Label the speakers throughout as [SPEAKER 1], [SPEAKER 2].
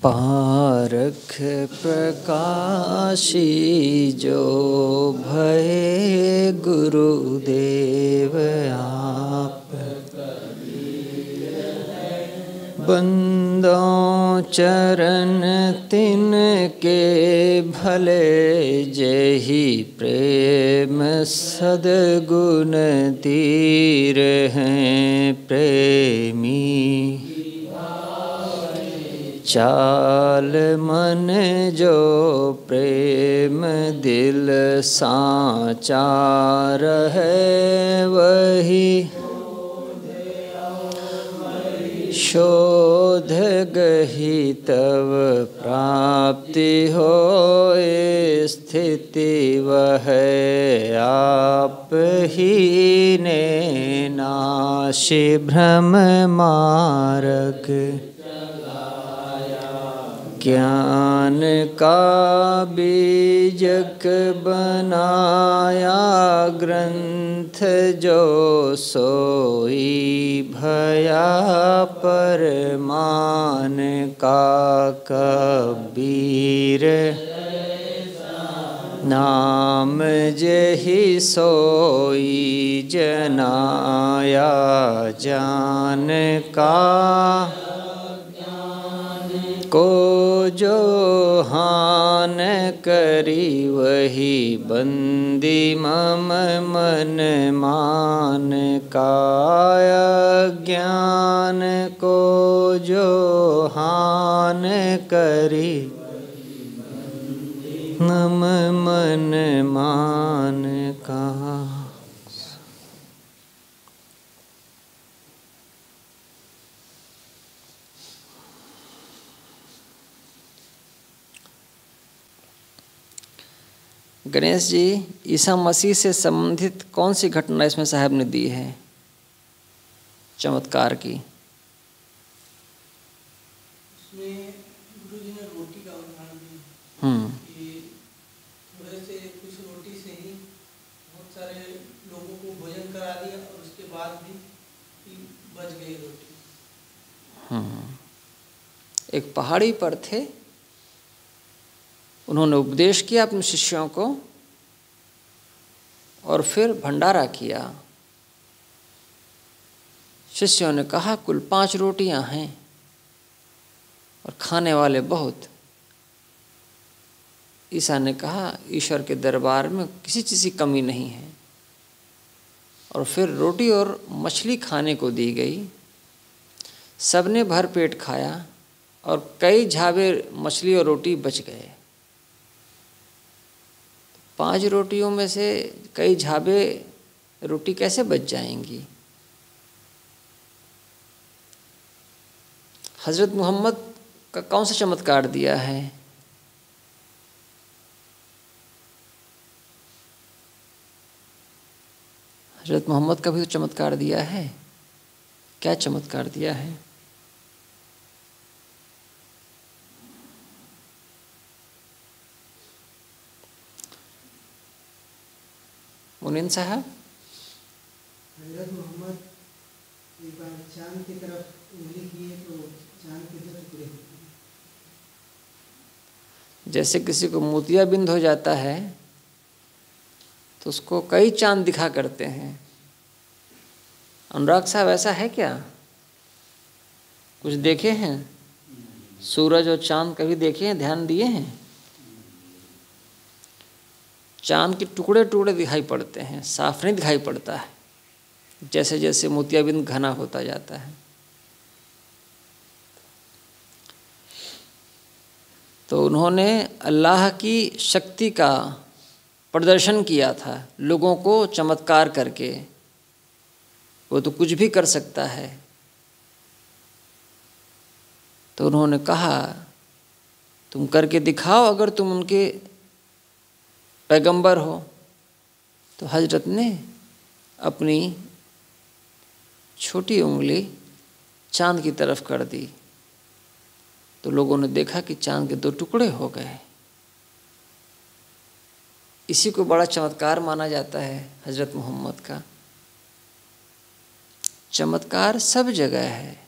[SPEAKER 1] पारख प्रकाशी जो भये गुरुदेव आप, बंदों चरण तिनके भले जेहि प्रेम सद्गुण तीर हैं प्रेमी, चाल मन जो प्रेम दिल साचार है वही, शोध गही तब प्राप्ति होए स्थिति वह आप ही ने नाशि भ्रम मार्ग, ज्ञान का बीजक बनाया ग्रंथ जो सोई भया परमान का कबीर, नाम जहि सोई जनाया जान का, को जो हान करी वही बंदी मम मन मान का, ज्ञान को जो हान करी मम मन मान का। गणेश जी, ईसा मसीह से संबंधित कौन सी घटना इसमें साहब ने दी है चमत्कार की?
[SPEAKER 2] उसमें गुरु जी ने रोटी का उदाहरण दिया कि थोड़े से कुछ रोटी से ही बहुत सारे लोगों को भोजन करा दिया और उसके बाद भी बच गई रोटी।
[SPEAKER 1] एक पहाड़ी पर थे, उन्होंने उपदेश किया अपने शिष्यों को और फिर भंडारा किया। शिष्यों ने कहा कुल 5 रोटियां हैं और खाने वाले बहुत। ईसा ने कहा ईश्वर के दरबार में किसी चीज़ की कमी नहीं है, और फिर रोटी और मछली खाने को दी गई। सबने भर पेट खाया और कई झावे मछली और रोटी बच गए। 5 रोटियों में से कई झाबे रोटी कैसे बच जाएंगी? हज़रत मोहम्मद का कौन सा चमत्कार दिया है? हज़रत मोहम्मद का भी तो चमत्कार दिया है। क्या चमत्कार दिया है? मुनीन साहब,
[SPEAKER 2] हज़रत मोहम्मद एक बार चांद की तरफ उंगली किए तो चांद के 2 टुकड़े होते हैं।
[SPEAKER 1] जैसे किसी को मोतियाबिंद हो जाता है तो उसको कई चांद दिखा करते हैं। अनुराग साहब, ऐसा है क्या? कुछ देखे हैं? सूरज और चांद कभी देखे हैं, ध्यान दिए हैं? चांद के टुकड़े टुकड़े दिखाई पड़ते हैं, साफ नहीं दिखाई पड़ता है, जैसे जैसे मोतियाबिंद घना होता जाता है। तो उन्होंने अल्लाह की शक्ति का प्रदर्शन किया था लोगों को चमत्कार करके। वो तो कुछ भी कर सकता है। तो उन्होंने कहा तुम करके दिखाओ अगर तुम उनके पैगंबर हो। तो हजरत ने अपनी छोटी उंगली चांद की तरफ कर दी तो लोगों ने देखा कि चांद के 2 टुकड़े हो गए। इसी को बड़ा चमत्कार माना जाता है हजरत मोहम्मद का। चमत्कार सब जगह है।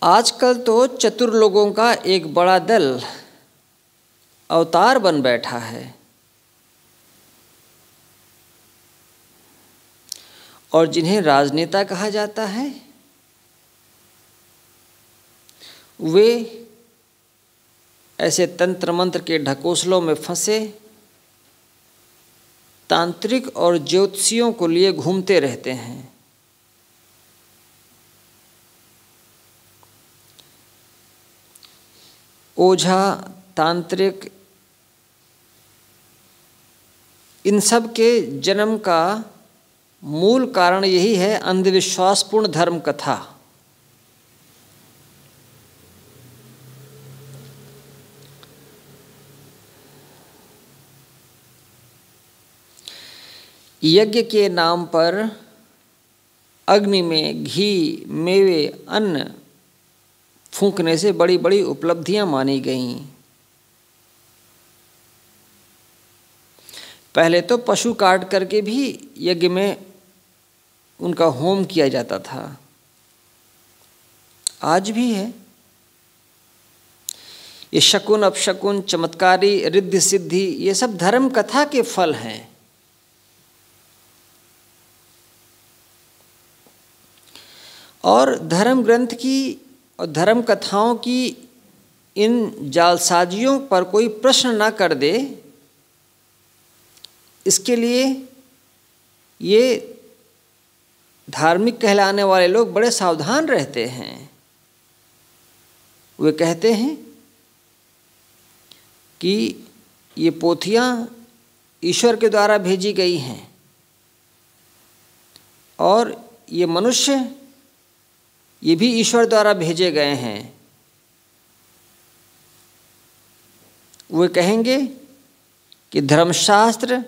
[SPEAKER 1] आजकल तो चतुर लोगों का एक बड़ा दल अवतार बन बैठा है और जिन्हें राजनेता कहा जाता है वे ऐसे तंत्र मंत्र के ढकोसलों में फंसे तांत्रिक और ज्योतिषियों को लिए घूमते रहते हैं। ओझा, तांत्रिक, इन सब के जन्म का मूल कारण यही है अंधविश्वासपूर्ण धर्म कथा। यज्ञ के नाम पर अग्नि में घी, मेवे, अन्न फूंकने से बड़ी बड़ी उपलब्धियां मानी गईं। पहले तो पशु काट करके भी यज्ञ में उनका होम किया जाता था, आज भी है। ये शकुन अपशकुन, चमत्कारी, रिद्धि सिद्धि, ये सब धर्म कथा के फल हैं। और धर्म ग्रंथ की और धर्म कथाओं की इन जालसाजियों पर कोई प्रश्न ना कर दे, इसके लिए ये धार्मिक कहलाने वाले लोग बड़े सावधान रहते हैं। वे कहते हैं कि ये पोथियां ईश्वर के द्वारा भेजी गई हैं और ये मनुष्य ये भी ईश्वर द्वारा भेजे गए हैं। वे कहेंगे कि धर्मशास्त्र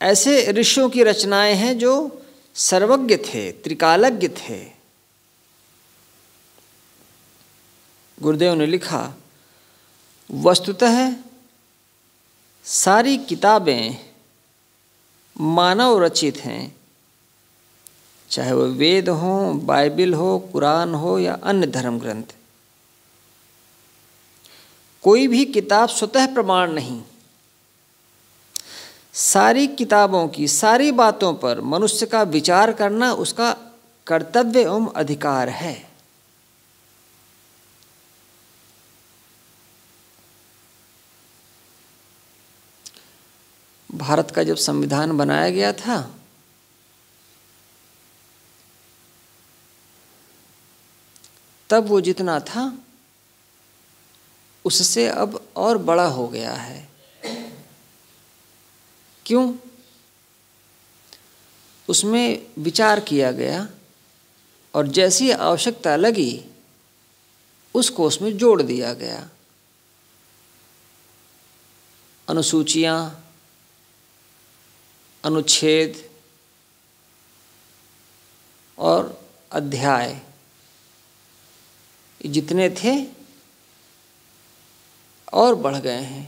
[SPEAKER 1] ऐसे ऋषियों की रचनाएं हैं जो सर्वज्ञ थे, त्रिकालज्ञ थे। गुरुदेव ने लिखा, वस्तुतः सारी किताबें मानव रचित हैं, चाहे वो वेद हो, बाइबिल हो, कुरान हो या अन्य धर्म ग्रंथ। कोई भी किताब स्वतः प्रमाण नहीं। सारी किताबों की सारी बातों पर मनुष्य का विचार करना उसका कर्तव्य एवं अधिकार है। भारत का जब संविधान बनाया गया था तब वो जितना था उससे अब और बड़ा हो गया है। क्यों? उसमें विचार किया गया और जैसी आवश्यकता लगी उसको उसमें जोड़ दिया गया। अनुसूचियां, अनुच्छेद और अध्याय जितने थे और बढ़ गए हैं।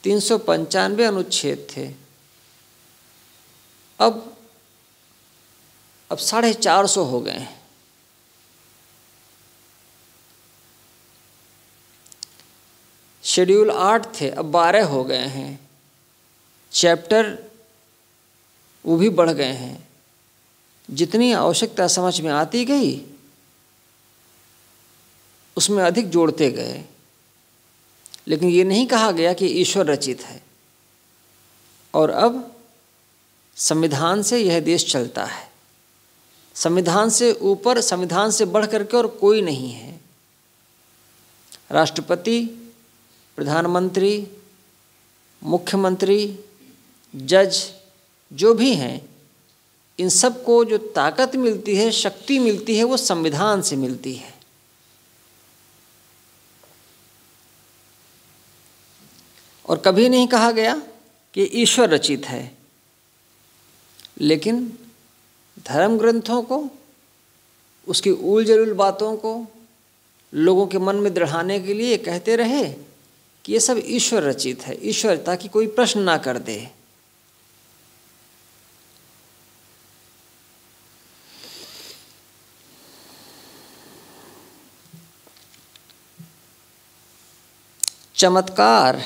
[SPEAKER 1] 395 अनुच्छेद थे, अब 450 हो गए हैं। शेड्यूल 8 थे, अब 12 हो गए हैं। चैप्टर वो भी बढ़ गए हैं। जितनी आवश्यकता समझ में आती गई उसमें अधिक जोड़ते गए, लेकिन ये नहीं कहा गया कि ईश्वर रचित है। और अब संविधान से यह देश चलता है। संविधान से ऊपर, संविधान से बढ़ करके और कोई नहीं है। राष्ट्रपति, प्रधानमंत्री, मुख्यमंत्री, जज जो भी हैं, इन सबको जो ताकत मिलती है, शक्ति मिलती है, वो संविधान से मिलती है। और कभी नहीं कहा गया कि ईश्वर रचित है, लेकिन धर्म ग्रंथों को, उसकी उल जलूल बातों को लोगों के मन में दृढ़ाने के लिए कहते रहे कि ये सब ईश्वर रचित है। ईश्वर, ताकि कोई प्रश्न ना कर दे। चमत्कार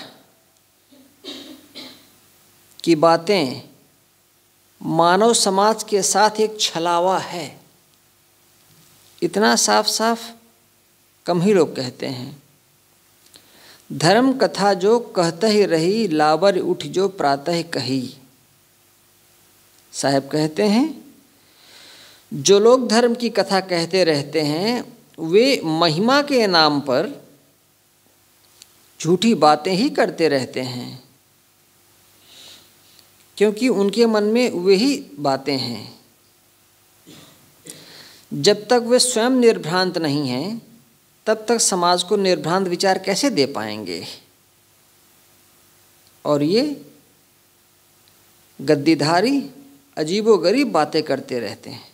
[SPEAKER 1] की बातें मानव समाज के साथ एक छलावा है, इतना साफ साफ कम ही लोग कहते हैं। धर्म कथा जो कहते ही रही, लाबर उठ जो प्रातः कही। साहब कहते हैं जो लोग धर्म की कथा कहते रहते हैं वे महिमा के नाम पर झूठी बातें ही करते रहते हैं, क्योंकि उनके मन में वही बातें हैं। जब तक वे स्वयं निर्भ्रांत नहीं हैं तब तक समाज को निर्भ्रांत विचार कैसे दे पाएंगे। और ये गद्दीधारी अजीबोगरीब बातें करते रहते हैं।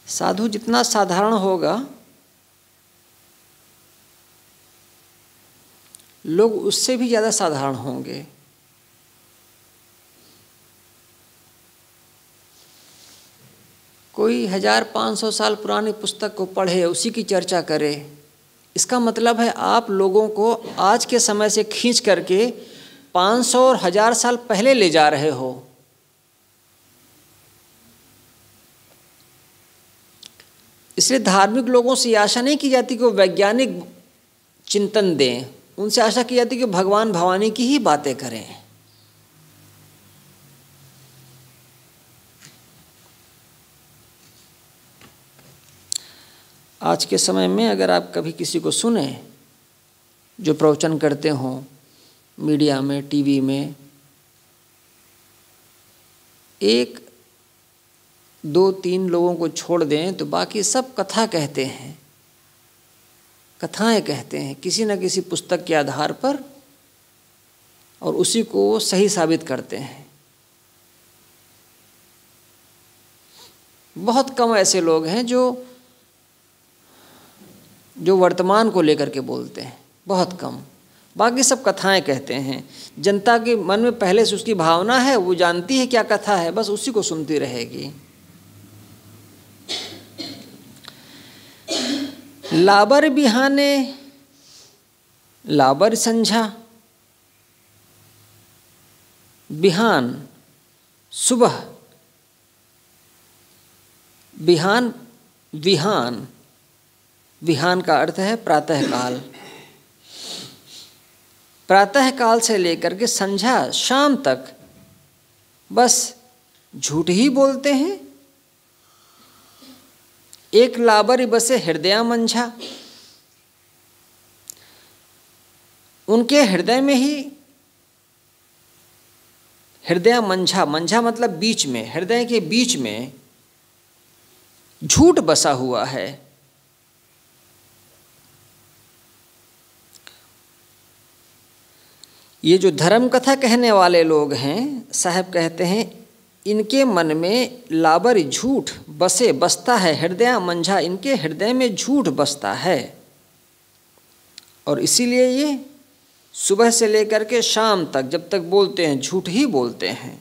[SPEAKER 1] साधु जितना साधारण होगा लोग उससे भी ज़्यादा साधारण होंगे। कोई 1500 साल पुरानी पुस्तक को पढ़े, उसी की चर्चा करे, इसका मतलब है आप लोगों को आज के समय से खींच करके 500 और 1000 साल पहले ले जा रहे हो। इसलिए धार्मिक लोगों से आशा नहीं की जाती कि वो वैज्ञानिक चिंतन दें, उनसे आशा की जाती कि भगवान भवानी की ही बातें करें। आज के समय में अगर आप कभी किसी को सुने जो प्रवचन करते हों मीडिया में, टीवी में, 1, 2, 3 लोगों को छोड़ दें तो बाकी सब कथा कहते हैं, कथाएं कहते हैं किसी न किसी पुस्तक के आधार पर, और उसी को सही साबित करते हैं। बहुत कम ऐसे लोग हैं जो वर्तमान को लेकर के बोलते हैं, बहुत कम। बाकी सब कथाएं कहते हैं। जनता के मन में पहले से उसकी भावना है, वो जानती है क्या कथा है, बस उसी को सुनती रहेगी। लाबर बिहाने लाबर संझा, बिहान सुबह, बिहान विहान, विहान का अर्थ है प्रातःकाल। प्रातःकाल से लेकर के संध्या शाम तक बस झूठ ही बोलते हैं। एक लाबर बसे हृदय मंझा, उनके हृदय में ही, हृदय मंझा, मंझा मतलब बीच में, हृदय के बीच में झूठ बसा हुआ है। ये जो धर्म कथा कहने वाले लोग हैं, साहब कहते हैं इनके मन में लाबर झूठ बसता है, हृदय मंझा, इनके हृदय में झूठ बसता है, और इसीलिए ये सुबह से लेकर के शाम तक जब तक बोलते हैं झूठ ही बोलते हैं।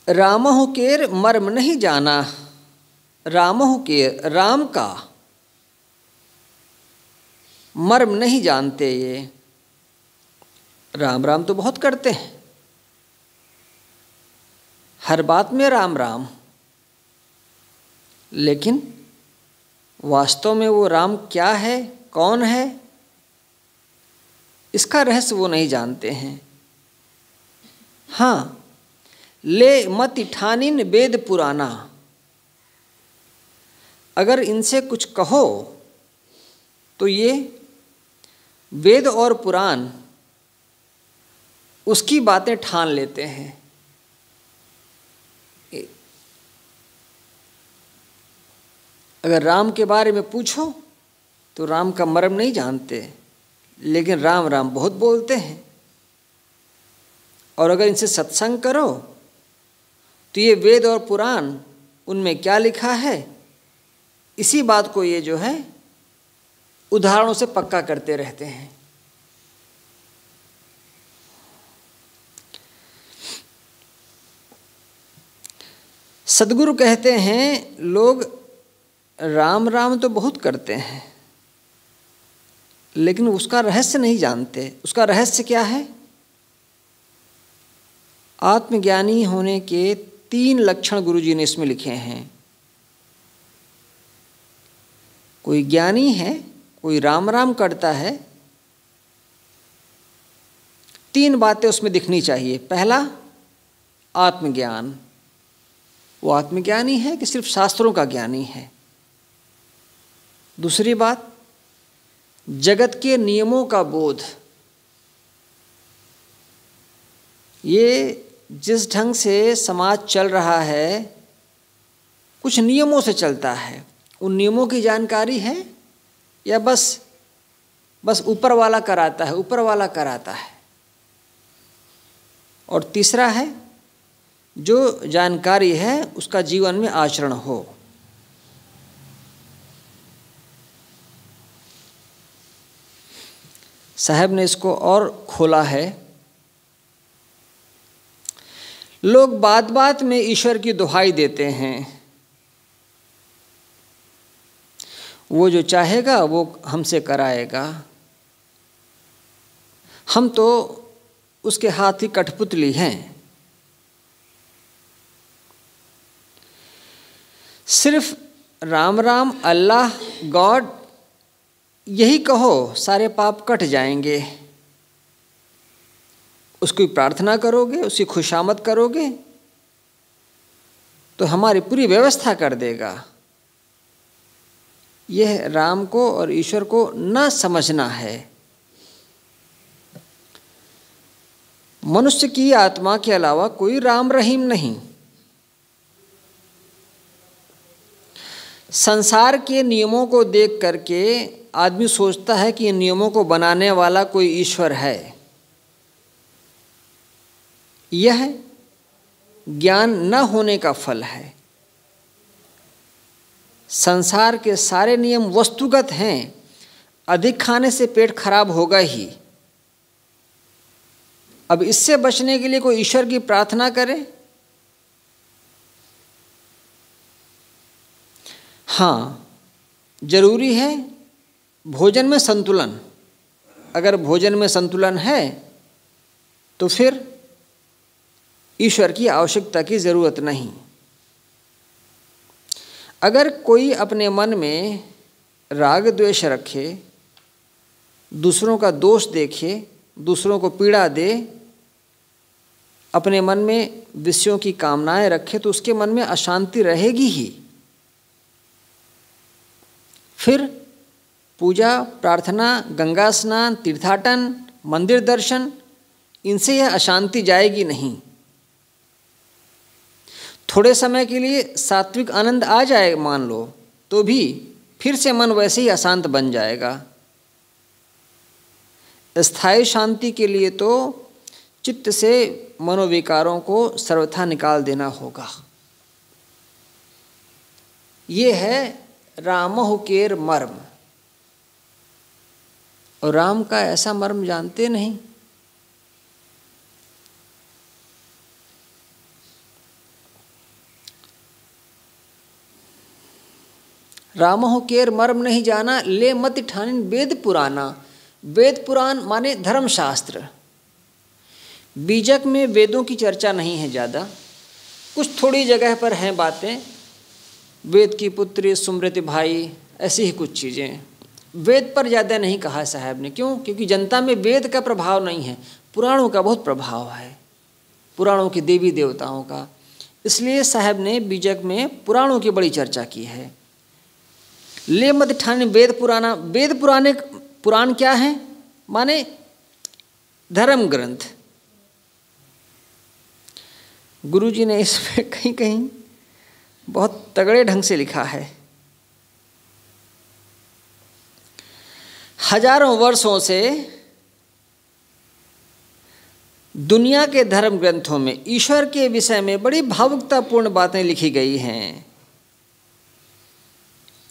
[SPEAKER 1] रामहु केर मर्म नहीं जाना, रामहु के, राम का मर्म नहीं जानते ये। राम राम तो बहुत करते हैं, हर बात में राम राम, लेकिन वास्तव में वो राम क्या है, कौन है, इसका रहस्य वो नहीं जानते हैं। हाँ, ले मति ठानिन वेद पुराना, अगर इनसे कुछ कहो तो ये वेद और पुराण उसकी बातें ठान लेते हैं। अगर राम के बारे में पूछो तो राम का मर्म नहीं जानते, लेकिन राम राम बहुत बोलते हैं। और अगर इनसे सत्संग करो तो ये वेद और पुराण उनमें क्या लिखा है, इसी बात को ये जो है उदाहरणों से पक्का करते रहते हैं। सद्गुरु कहते हैं लोग राम राम तो बहुत करते हैं, लेकिन उसका रहस्य नहीं जानते। उसका रहस्य क्या है? आत्मज्ञानी होने के 3 लक्षण गुरुजी ने इसमें लिखे हैं। कोई ज्ञानी है, कोई राम राम करता है, 3 बातें उसमें दिखनी चाहिए। पहला, आत्मज्ञान। वो आत्मज्ञानी है कि सिर्फ शास्त्रों का ज्ञानी है। दूसरी बात, जगत के नियमों का बोध। ये जिस ढंग से समाज चल रहा है, कुछ नियमों से चलता है। उन नियमों की जानकारी है या बस ऊपर वाला कराता है, ऊपर वाला कराता है। और तीसरा है, जो जानकारी है उसका जीवन में आचरण हो। साहब ने इसको और खोला है। लोग बात बात में ईश्वर की दुहाई देते हैं, वो जो चाहेगा वो हमसे कराएगा, हम तो उसके हाथ की कठपुतली हैं। सिर्फ राम राम, अल्लाह, गॉड यही कहो, सारे पाप कट जाएंगे। उसकी प्रार्थना करोगे, उसकी खुशामद करोगे तो हमारी पूरी व्यवस्था कर देगा। यह राम को और ईश्वर को न समझना है। मनुष्य की आत्मा के अलावा कोई राम रहीम नहीं। संसार के नियमों को देख करके आदमी सोचता है कि इन नियमों को बनाने वाला कोई ईश्वर है। यह ज्ञान न होने का फल है। संसार के सारे नियम वस्तुगत हैं, अधिक खाने से पेट खराब होगा ही। अब इससे बचने के लिए कोई ईश्वर की प्रार्थना करे? हाँ, जरूरी है भोजन में संतुलन। अगर भोजन में संतुलन है तो फिर ईश्वर की आवश्यकता की जरूरत नहीं। अगर कोई अपने मन में राग द्वेष रखे, दूसरों का दोष देखे, दूसरों को पीड़ा दे, अपने मन में विषयों की कामनाएं रखे, तो उसके मन में अशांति रहेगी ही। फिर पूजा, प्रार्थना, गंगा स्नान, तीर्थाटन, मंदिर दर्शन, इनसे यह अशांति जाएगी नहीं। थोड़े समय के लिए सात्विक आनंद आ जाए मान लो, तो भी फिर से मन वैसे ही अशांत बन जाएगा। स्थायी शांति के लिए तो चित्त से मनोविकारों को सर्वथा निकाल देना होगा। ये है रामहु केर मर्म। और राम का ऐसा मर्म जानते नहीं। रामहु केर मर्म नहीं जाना, ले मत ठानिन वेद पुराना। वेद पुराण माने धर्मशास्त्र। बीजक में वेदों की चर्चा नहीं है ज़्यादा, कुछ थोड़ी जगह पर हैं बातें। वेद की पुत्री, सुमृति भाई, ऐसी ही कुछ चीज़ें। वेद पर ज़्यादा नहीं कहा साहब ने। क्यों? क्योंकि जनता में वेद का प्रभाव नहीं है, पुराणों का बहुत प्रभाव है, पुराणों के देवी देवताओं का। इसलिए साहब ने बीजक में पुराणों की बड़ी चर्चा की है। ले मत ठाने वेद पुराना। वेद पुराने पुराण क्या है? माने धर्म ग्रंथ। गुरुजी ने इसमें कहीं कहीं बहुत तगड़े ढंग से लिखा है। हजारों वर्षों से दुनिया के धर्म ग्रंथों में ईश्वर के विषय में बड़ी भावुकतापूर्ण बातें लिखी गई हैं।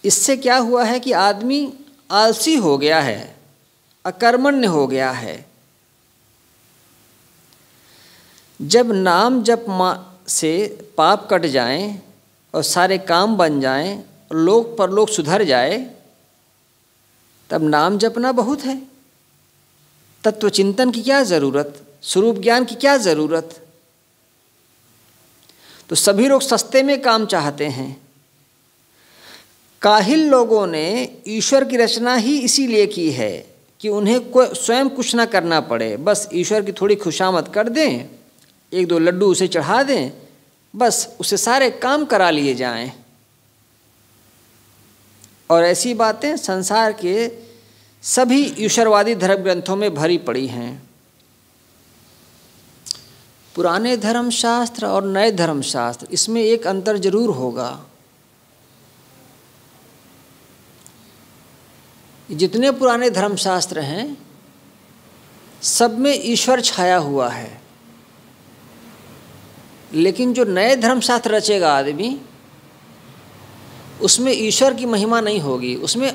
[SPEAKER 1] इससे क्या हुआ है कि आदमी आलसी हो गया है, अकर्मण्य हो गया है। जब नाम जप से पाप कट जाएं और सारे काम बन जाएं और लोक परलोक सुधर जाए, तब नाम जपना बहुत है। तत्व चिंतन की क्या ज़रूरत, स्वरूप ज्ञान की क्या ज़रूरत। तो सभी लोग सस्ते में काम चाहते हैं। काहिल लोगों ने ईश्वर की रचना ही इसीलिए की है कि उन्हें स्वयं कुछ ना करना पड़े, बस ईश्वर की थोड़ी खुशामद कर दें, एक दो लड्डू उसे चढ़ा दें, बस उससे सारे काम करा लिए जाएं। और ऐसी बातें संसार के सभी ईश्वरवादी धर्म ग्रंथों में भरी पड़ी हैं। पुराने धर्मशास्त्र और नए धर्मशास्त्र, इसमें एक अंतर जरूर होगा। जितने पुराने धर्मशास्त्र हैं सब में ईश्वर छाया हुआ है, लेकिन जो नए धर्मशास्त्र रचेगा आदमी, उसमें ईश्वर की महिमा नहीं होगी, उसमें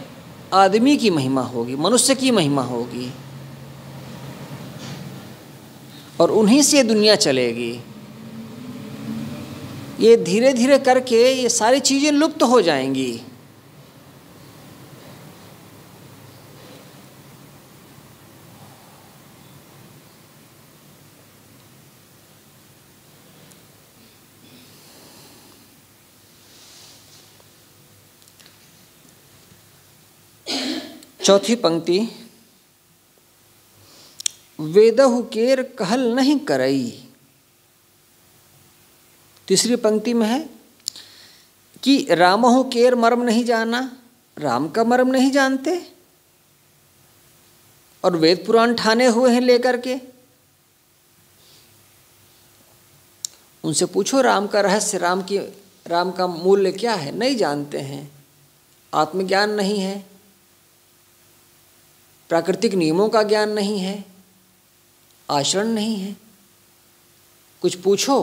[SPEAKER 1] आदमी की महिमा होगी, मनुष्य की महिमा होगी, और उन्हीं से दुनिया चलेगी। ये धीरे धीरे करके ये सारी चीज़ें लुप्त हो जाएंगी। चौथी पंक्ति, वेदहु केर कहल नहीं करई। तीसरी पंक्ति में है कि रामहु केर मर्म नहीं जाना, राम का मर्म नहीं जानते, और वेद पुराण ठाने हुए हैं लेकर के। उनसे पूछो राम का रहस्य, राम का मूल्य क्या है, नहीं जानते हैं। आत्मज्ञान नहीं है, प्राकृतिक नियमों का ज्ञान नहीं है, आचरण नहीं है। कुछ पूछो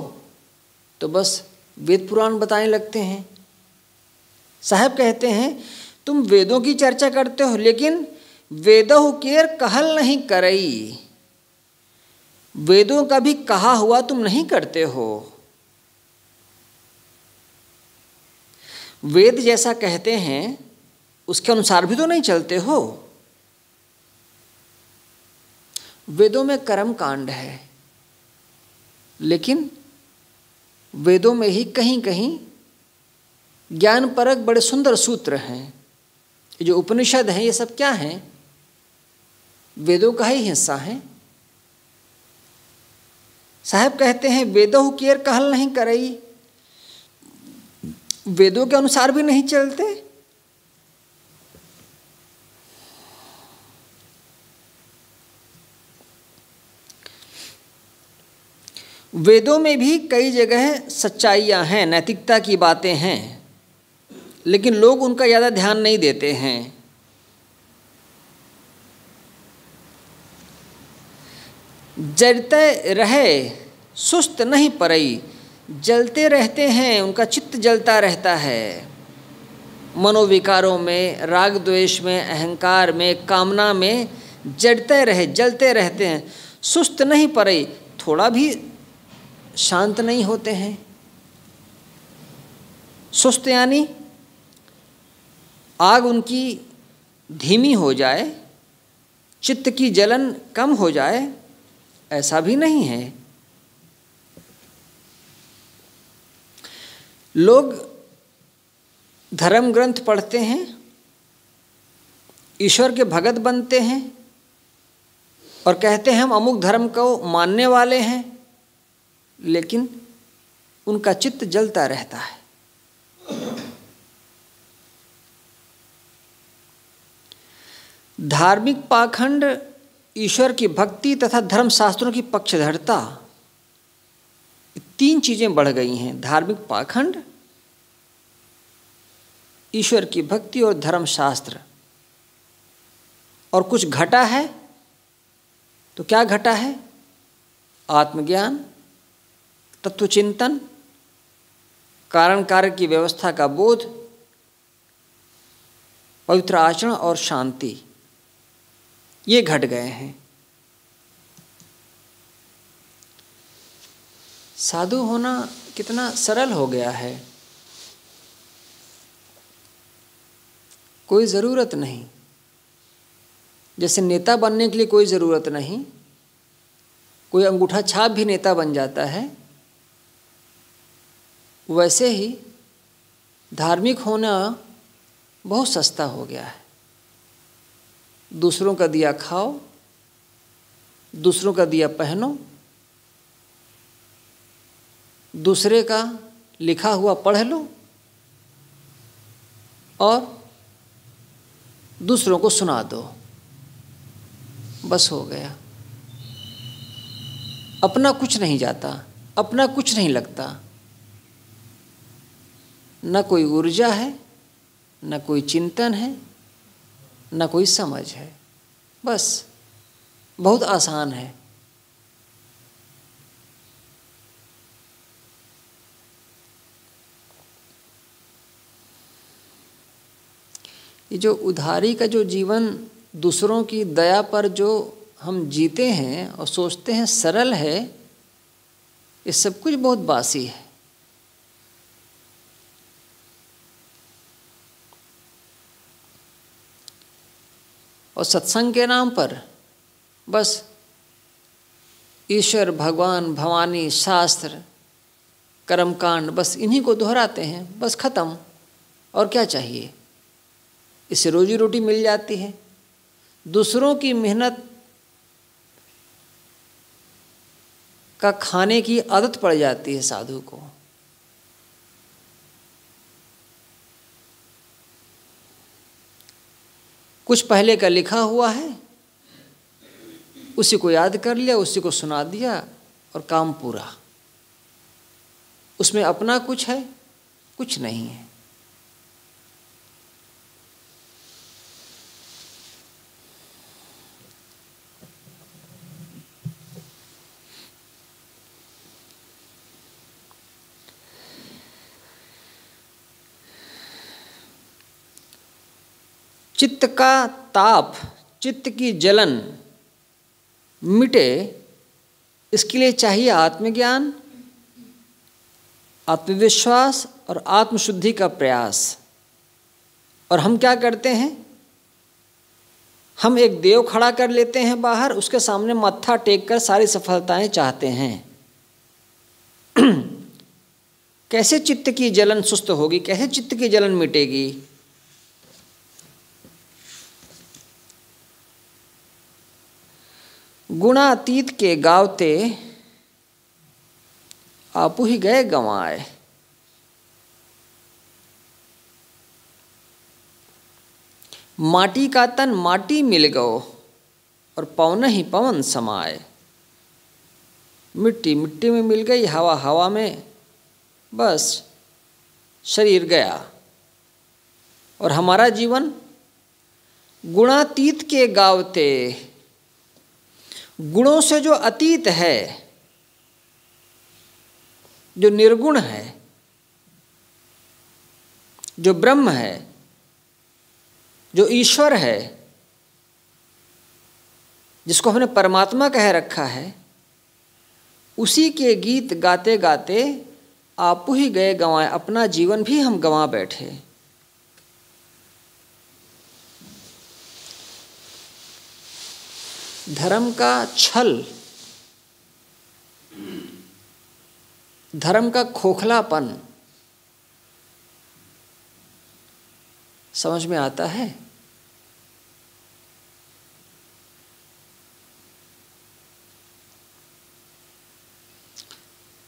[SPEAKER 1] तो बस वेद पुराण बताने लगते हैं। साहब कहते हैं तुम वेदों की चर्चा करते हो, लेकिन वेदहु केर कहल नहीं करई, वेदों का भी कहा हुआ तुम नहीं करते हो। वेद जैसा कहते हैं उसके अनुसार भी तो नहीं चलते हो। वेदों में कर्म कांड है, लेकिन वेदों में ही कहीं कहीं ज्ञान परक बड़े सुंदर सूत्र हैं। ये जो उपनिषद हैं ये सब क्या हैं, वेदों का ही हिस्सा है। साहब कहते हैं वेदहु केर कहल नहीं करई, वेदों के अनुसार भी नहीं चलते। वेदों में भी कई जगह सच्चाइयाँ हैं, नैतिकता की बातें हैं, लेकिन लोग उनका ज़्यादा ध्यान नहीं देते हैं। जलते रहे सुस्त नहीं परई, जलते रहते हैं, उनका चित्त जलता रहता है। मनोविकारों में, राग द्वेष में, अहंकार में, कामना में जलते रहते हैं। सुस्त नहीं परई, थोड़ा भी शांत नहीं होते हैं। सुस्त यानी आग उनकी धीमी हो जाए, चित्त की जलन कम हो जाए, ऐसा भी नहीं है। लोग धर्म ग्रंथ पढ़ते हैं, ईश्वर के भगत बनते हैं और कहते हैं हम अमुक धर्म को मानने वाले हैं, लेकिन उनका चित्त जलता रहता है। धार्मिक पाखंड, ईश्वर की भक्ति तथा धर्मशास्त्रों की पक्षधरता, तीन चीजें बढ़ गई हैं। धार्मिक पाखंड, ईश्वर की भक्ति और धर्मशास्त्र। और कुछ घटा है तो क्या घटा है? आत्मज्ञान, तत्वचिंतन, कारण कार्य की व्यवस्था का बोध, पवित्र आचरण और शांति, ये घट गए हैं। साधु होना कितना सरल हो गया है। कोई ज़रूरत नहीं। जैसे नेता बनने के लिए कोई ज़रूरत नहीं, कोई अंगूठा छाप भी नेता बन जाता है, वैसे ही धार्मिक होना बहुत सस्ता हो गया है। दूसरों का दिया खाओ, दूसरों का दिया पहनो, दूसरे का लिखा हुआ पढ़ लो और दूसरों को सुना दो, बस हो गया। अपना कुछ नहीं जाता, अपना कुछ नहीं लगता, न कोई ऊर्जा है, न कोई चिंतन है, न कोई समझ है। बस बहुत आसान है। ये जो उधारी का जो जीवन, दूसरों की दया पर जो हम जीते हैं और सोचते हैं सरल है, ये सब कुछ बहुत बासी है। और सत्संग के नाम पर बस ईश्वर, भगवान, भवानी, शास्त्र, कर्मकांड, बस इन्हीं को दोहराते हैं, बस खत्म। और क्या चाहिए? इससे रोजी रोटी मिल जाती है। दूसरों की मेहनत का खाने की आदत पड़ जाती है साधु को। कुछ पहले का लिखा हुआ है, उसी को याद कर लिया, उसी को सुना दिया और काम पूरा। उसमें अपना कुछ है? कुछ नहीं है। चित्त का ताप, चित्त की जलन मिटे, इसके लिए चाहिए आत्मज्ञान, आत्मविश्वास और आत्मशुद्धि का प्रयास। और हम क्या करते हैं? हम एक देव खड़ा कर लेते हैं बाहर, उसके सामने मत्था टेक कर सारी सफलताएं चाहते हैं। कैसे चित्त की जलन सुस्त होगी? कैसे चित्त की जलन मिटेगी? गुणातीत के गावते आपू ही गए गंवाए। माटी का तन माटी मिल गयो और पवन ही पवन समाए। मिट्टी मिट्टी में मिल गई, हवा हवा में, बस शरीर गया। और हमारा जीवन गुणातीत के गावते, गुणों से जो अतीत है, जो निर्गुण है, जो ब्रह्म है, जो ईश्वर है, जिसको हमने परमात्मा कह रखा है, उसी के गीत गाते गाते आपू ही गए गंवाए। अपना जीवन भी हम गंवा बैठे। धर्म का छल, धर्म का खोखलापन समझ में आता है?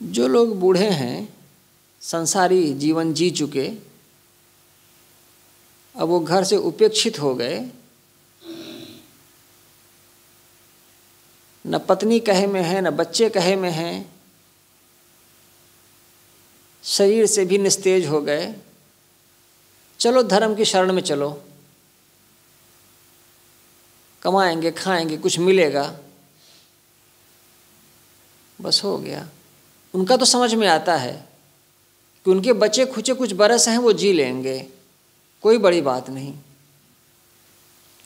[SPEAKER 1] जो लोग बूढ़े हैं, संसारी जीवन जी चुके, अब वो घर से उपेक्षित हो गए, न पत्नी कहे में है, न बच्चे कहे में हैं, शरीर से भी निस्तेज हो गए। चलो धर्म की शरण में चलो, कमाएंगे, खाएंगे, कुछ मिलेगा, बस हो गया। उनका तो समझ में आता है कि उनके बचे खुचे कुछ बरस हैं, वो जी लेंगे, कोई बड़ी बात नहीं।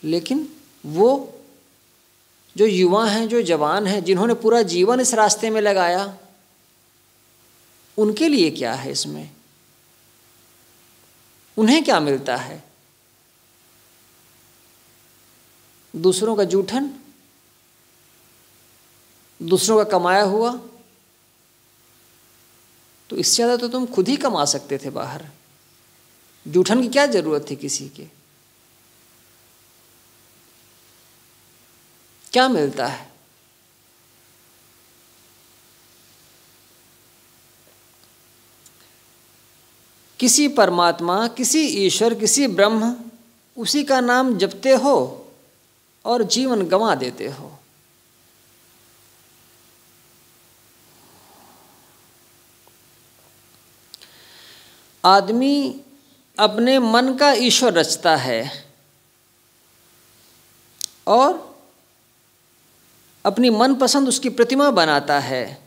[SPEAKER 1] लेकिन वो जो युवा हैं, जो जवान हैं, जिन्होंने पूरा जीवन इस रास्ते में लगाया, उनके लिए क्या है इसमें? उन्हें क्या मिलता है? दूसरों का जूठन, दूसरों का कमाया हुआ, तो इससे ज़्यादा तो तुम खुद ही कमा सकते थे बाहर। जूठन की क्या जरूरत थी किसी के? क्या मिलता है? किसी परमात्मा, किसी ईश्वर, किसी ब्रह्म, उसी का नाम जपते हो और जीवन गंवा देते हो। आदमी अपने मन का ईश्वर रचता है और अपनी मनपसंद उसकी प्रतिमा बनाता है,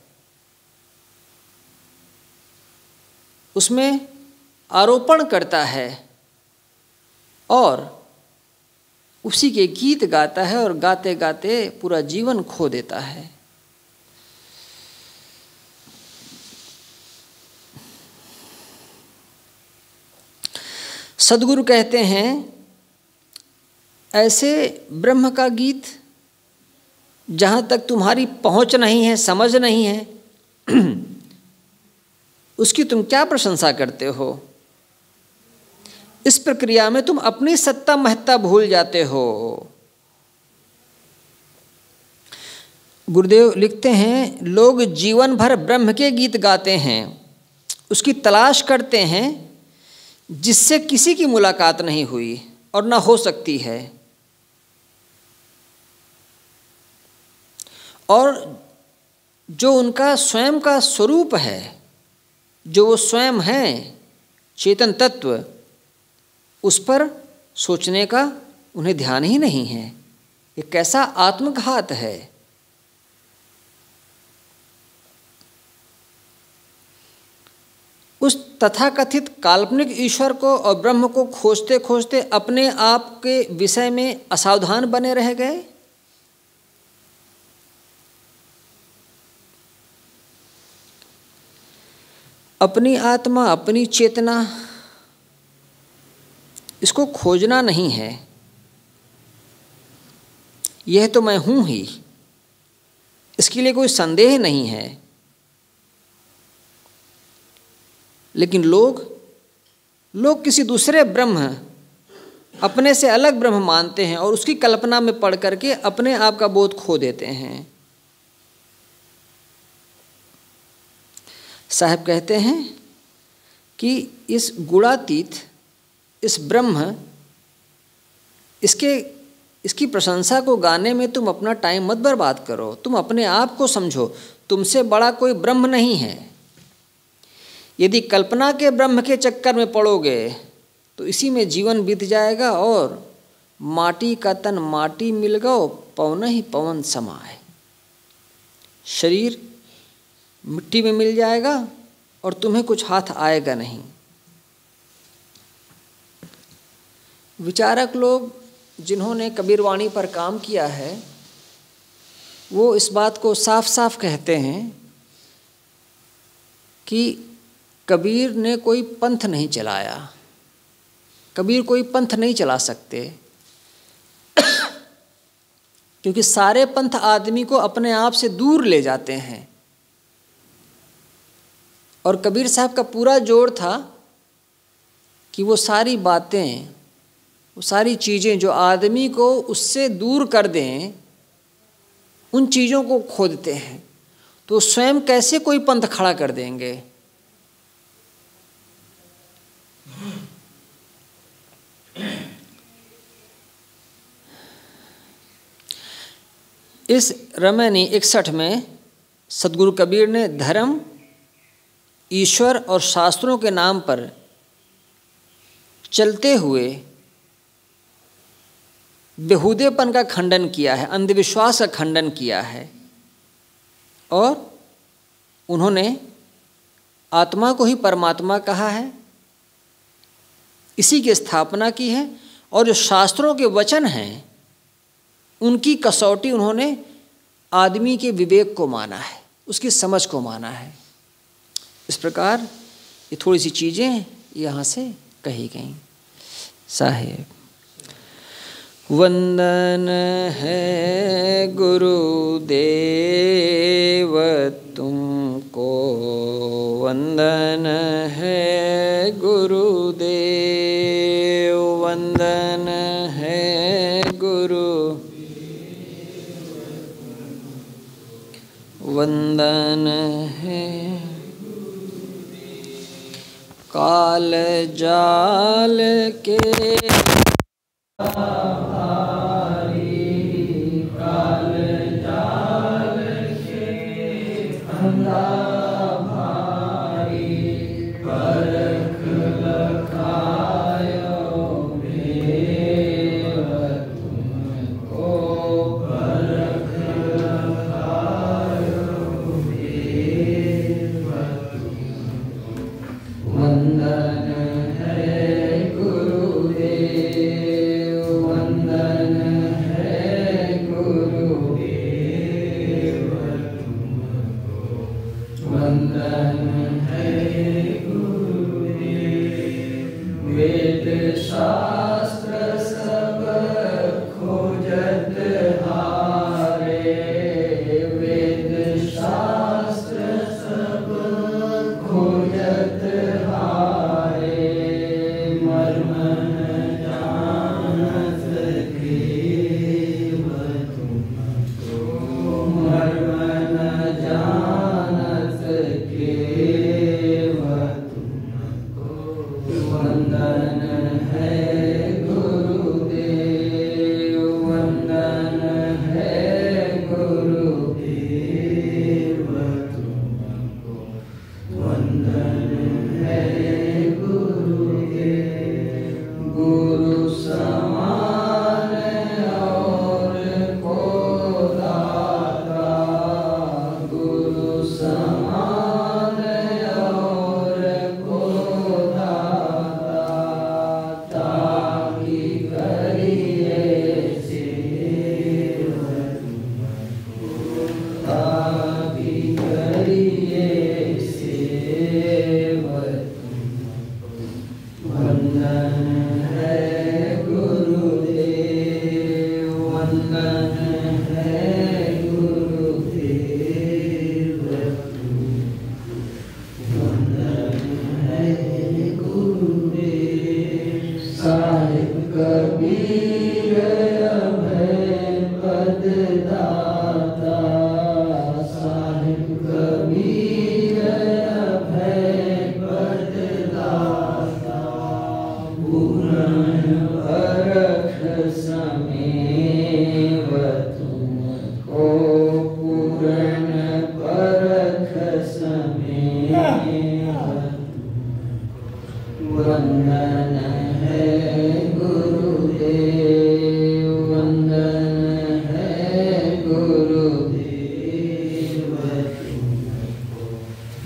[SPEAKER 1] उसमें आरोपण करता है और उसी के गीत गाता है और गाते गाते पूरा जीवन खो देता है। सद्गुरु कहते हैं ऐसे ब्रह्म का गीत जहाँ तक तुम्हारी पहुँच नहीं है, समझ नहीं है, उसकी तुम क्या प्रशंसा करते हो? इस प्रक्रिया में तुम अपनी सत्ता महत्ता भूल जाते हो। गुरुदेव लिखते हैं, लोग जीवन भर ब्रह्म के गीत गाते हैं, उसकी तलाश करते हैं जिससे किसी की मुलाकात नहीं हुई और ना हो सकती है, और जो उनका स्वयं का स्वरूप है, जो वो स्वयं हैं, चेतन तत्व, उस पर सोचने का उन्हें ध्यान ही नहीं है। ये कैसा आत्मघात है। उस तथाकथित काल्पनिक ईश्वर को और ब्रह्म को खोजते खोजते अपने आप के विषय में असावधान बने रह गए। अपनी आत्मा, अपनी चेतना, इसको खोजना नहीं है। यह तो मैं हूँ ही, इसके लिए कोई संदेह नहीं है। लेकिन लोग किसी दूसरे ब्रह्म, अपने से अलग ब्रह्म मानते हैं और उसकी कल्पना में पड़ करके अपने आप का बोध खो देते हैं। साहब कहते हैं कि इस गुणातीत, इस ब्रह्म, इसकी प्रशंसा को गाने में तुम अपना टाइम मत बर्बाद करो। तुम अपने आप को समझो, तुमसे बड़ा कोई ब्रह्म नहीं है। यदि कल्पना के ब्रह्म के चक्कर में पड़ोगे तो इसी में जीवन बीत जाएगा और माटी का तन माटी मिल गओ, पवन ही पवन समाए। शरीर मिट्टी में मिल जाएगा और तुम्हें कुछ हाथ आएगा नहीं। विचारक लोग जिन्होंने कबीरवाणी पर काम किया है, वो इस बात को साफ साफ कहते हैं कि कबीर ने कोई पंथ नहीं चलाया। कबीर कोई पंथ नहीं चला सकते, क्योंकि सारे पंथ आदमी को अपने आप से दूर ले जाते हैं। और कबीर साहब का पूरा जोर था कि वो सारी बातें, वो सारी चीज़ें जो आदमी को उससे दूर कर दें, उन चीज़ों को खोदते हैं। तो स्वयं कैसे कोई पंथ खड़ा कर देंगे? इस रमैनी 61 में सद्गुरु कबीर ने धर्म, ईश्वर और शास्त्रों के नाम पर चलते हुए बेहूदेपन का खंडन किया है, अंधविश्वास का खंडन किया है, और उन्होंने आत्मा को ही परमात्मा कहा है, इसी की स्थापना की है। और जो शास्त्रों के वचन हैं, उनकी कसौटी उन्होंने आदमी के विवेक को माना है, उसकी समझ को माना है। इस प्रकार ये थोड़ी सी चीज़ें यहाँ से कही गई। साहेब वंदन है गुरुदेव तुमको, वंदन है गुरुदेव, वंदन है गुरु, वंदन है। काल जाल के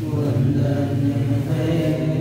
[SPEAKER 3] वंदन है